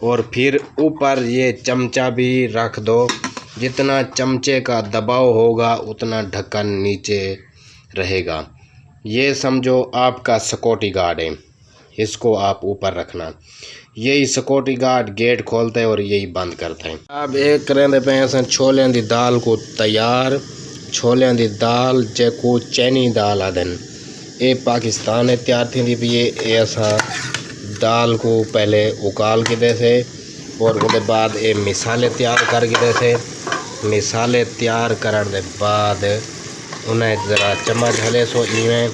और फिर ऊपर ये चमचा भी रख दो। जितना चमचे का दबाव होगा उतना ढक्कन नीचे रहेगा। ये समझो आपका सिक्योरिटी गार्ड है, इसको आप ऊपर रखना। यही सिक्योरिटी गार्ड गेट खोलता है और यही बंद करता है। अब एक करेंदे पे असां छोलियां दी दाल को तैयार। छोलियां दी दाल जेको चैनी दाल आदन, ये पाकिस्तान में तैयार थी भी। ये असां दाल को पहले उकाल के दे थे और उसके बाद ये मिसाले तैयार करके दे थे। मिसाले तैयार करने के बाद उन्हें ज़रा चम्मच हले सो इवें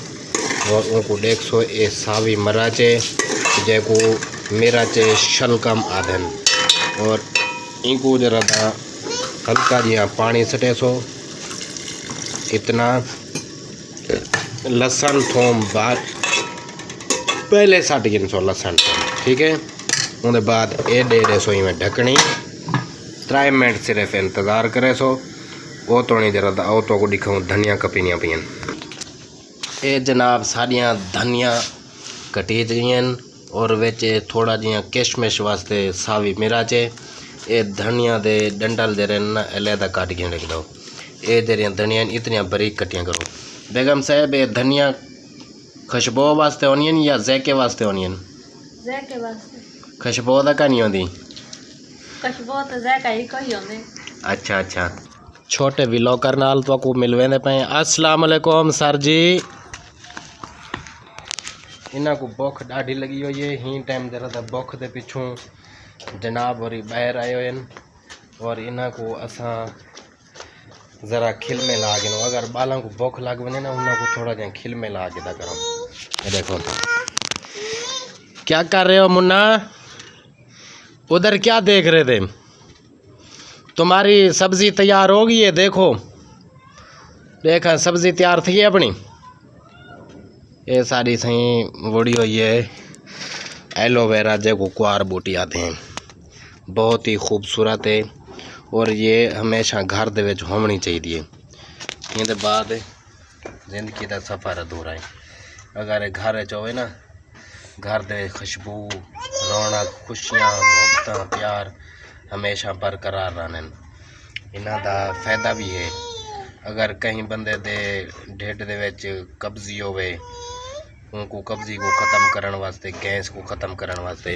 और उनको देख सो ये सावी मराचे जेको मिर्चे शलकम आदन और इनको जरा हल्का जिया पानी सटे सो। इतना लहसुन थोम बाद पहले सट गिन सो लहसुन थोम, ठीक है। उसके बाद ये दे सो इवें ढकनी 3 मिनट सिर्फ इंतज़ार करे सो। वो तो नहीं जरा आओ तो को दिखाऊँ धनिया कपीनियाँ पियन। ये जनाब सारियाँ धनिया कटी गई और विच थोड़ा जिया किशमिश वास्ते सावी मिर्चे। ये धनिया दे डंडल जरे ना अलहदा काट के रख दो। ये जरिया धनिया इतनी बारीक कटियाँ करो। बेगम साहब ये धनिया खुशबू वास्ते ओनियन या जैके वास्ते ओनियन? जैके वास्ते। खुशबू दा का नहीं होती? खुशबू तो जैका ही कोई होंदे। अच्छा अच्छा। छोटे विलोकर नाल तो को मिलवेंदे पे। अस्सलाम वालेकुम सर जी। इन्हों को भुख ढाडी लगी हुई है। ही टाइम जरा सा भुख के पिछों जनाब वरी बाहर आए हुए हैं और इन्हों को असा ज़रा खिल में ला के अगर बालों को भुख लग वने ना उन्होंने को थोड़ा जहाँ खिल में ला के दा करो। ये देखो क्या कर रहे हो मुन्ना? उधर क्या देख रहे थे? तुम्हारी सब्ज़ी तैयार होगी है, देखो देखा सब्ज़ी तैयार थी अपनी। ये सारी सही वड़ी हुई है एलोवेरा जो कुआर बूटी आते हैं, बहुत ही खूबसूरत है और ये हमेशा घर दे विच होनी चाहिए। ये बाद जिंदगी का सफ़र अधूरा है। अगर घर होवे ना, घर दे खुशबू रौनक खुशियाँ मोहब्बत प्यार हमेशा बरकरार रहन। इन्हां दा फायदा भी है। अगर कहीं बंदे दे ढिड दे विच कब्जी होवे, उनको कब्जी को ख़त्म करने वास्ते, गैस को ख़त्म करने वास्ते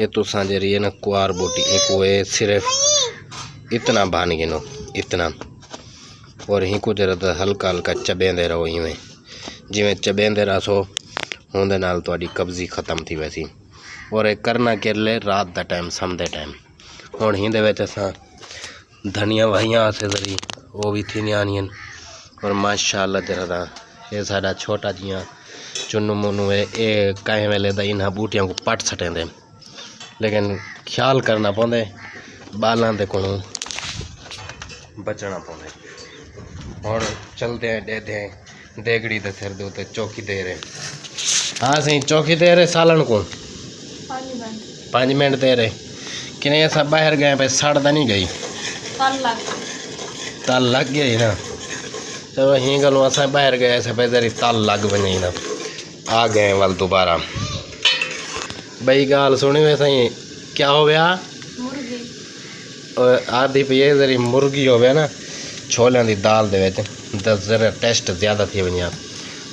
ये तुसां जरिए ना कुआर बूटी एक वो सिर्फ इतना बन गिनो इतना। और ही को जरा हल्का हल्का चबेंदे रहो इवें जिवें चबेंदे रहो होंदे नाल तुहाडी कब्जी ख़त्म थी वैसी। और ये करना किरले रात का टाइम समदे टाइम। हुण ही दे विच असां धनिया वाहियां से जरी वो भी थी आनियन और माशाअल्लाह जरा ये साडा छोटा जिया चुन्नू मुन्नू है। ये कहीं वेले दा इन्हां बूटियां को पट सटेंदे, लेकिन ख्याल करना पौंदे बालां दे कोलों बचना पौंदे। हुण चलते हैं दे देगड़ी दे सिर दे उत्ते चौकी दे रहे। हाँ सही चौकी दे रहे सालन को 5 मिनट दे रहे कि नहीं। ऐसा बाहर गए पे सड़दा नहीं गई तल लग गई ना। चलो ही गलों असा बाहर गए ऐसे पे जरी तल लग वही ना आ गए वाल दोबारा। बई गाल सुनी वे सही क्या हो गया? आधी पे ये जरी मुर्गी हो गया ना छोलियां दी दाल दे विच दस जरा टेस्ट ज़्यादा थी वही।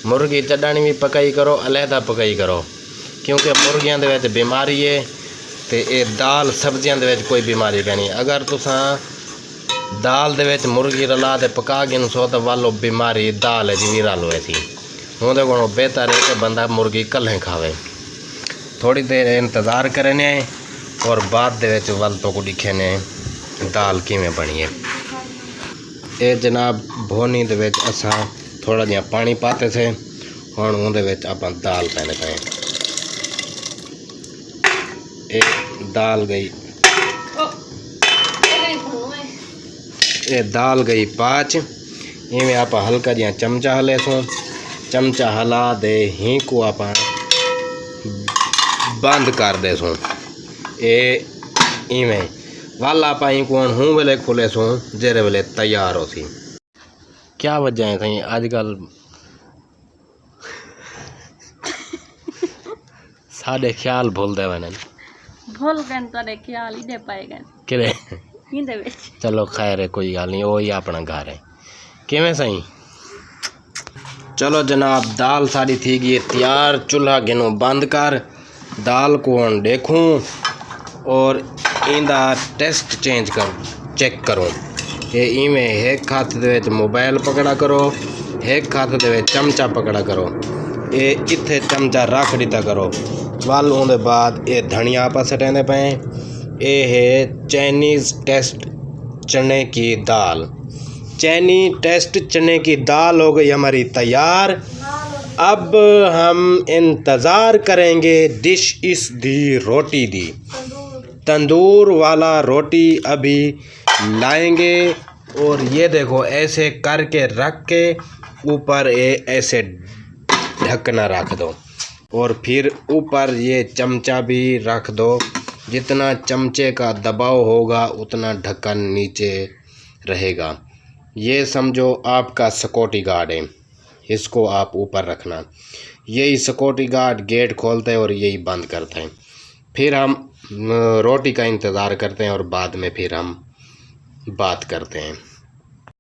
मुर्गी चढ़ानी भी पकाई करो अलहदा पकाई करो, क्योंकि मुर्गियां दे विच बीमारी है ते ये दाल सब्जियां दे विच कोई बीमारी नहीं। अगर तुसां दाल दे विच मुर्गी रला के पका गिन सो तो वालो बीमारी दाल जी भी रल हुए थी। उहदे कोलों बेहतर है कि बंदा मुर्गी कल्हे खावे। थोड़ी देर इंतज़ार करने और बाद दे विच वल तो को दिखेने दाल किवें बनी है। ये जनाब भोनी दे विच असां थोड़ा जिहा पानी पाते थे। हुण उहदे विच आपां दाल पैने पे। ये दाल गई, ये दाल गई 5। इवें आप हल्का जिहा चमचा हले सो। चमचा हला दे ही को आप बंद कर दे सो। ये इवें वाल आप को हूँ वेले खुले सो जेरे वेले तैयार हो सी। क्या वजह है सही अजकल साढ़े ख्याल भूलते वनन? भूल गए तो ख्याल ही दे पाएगा किरे इंदे विच चलो खैर है, कोई गल नहीं, वो ही अपना घर है। किवें सही। चलो जनाब, दाल सारी थी गई तैयार। चूल्हा गिनो बंद कर, दाल को हम देखूं और इंदा टेस्ट चेंज कर चेक करो। ये इवें एक हाथ दे मोबाइल पकड़ा करो, एक हाथ दे चमचा पकड़ा करो। ये इत्थे चमचा रख दिता करो। वाल होने बाद ये धनिया आपा सटेंदे पे। ये है चाइनीज़ टेस्ट चने की दाल। चाइनी टेस्ट चने की दाल हो गई हमारी तैयार। अब हम इंतज़ार करेंगे डिश इस दी रोटी दी। तंदूर वाला रोटी अभी लाएंगे और ये देखो ऐसे करके रख के ऊपर ये ऐसे ढकना रख दो और फिर ऊपर ये चमचा भी रख दो। जितना चमचे का दबाव होगा उतना ढक्कन नीचे रहेगा। ये समझो आपका सिक्योरिटी गार्ड है, इसको आप ऊपर रखना। यही सिक्योरिटी गार्ड गेट खोलते हैं और यही बंद करते हैं। फिर हम रोटी का इंतज़ार करते हैं और बाद में फिर हम बात करते हैं।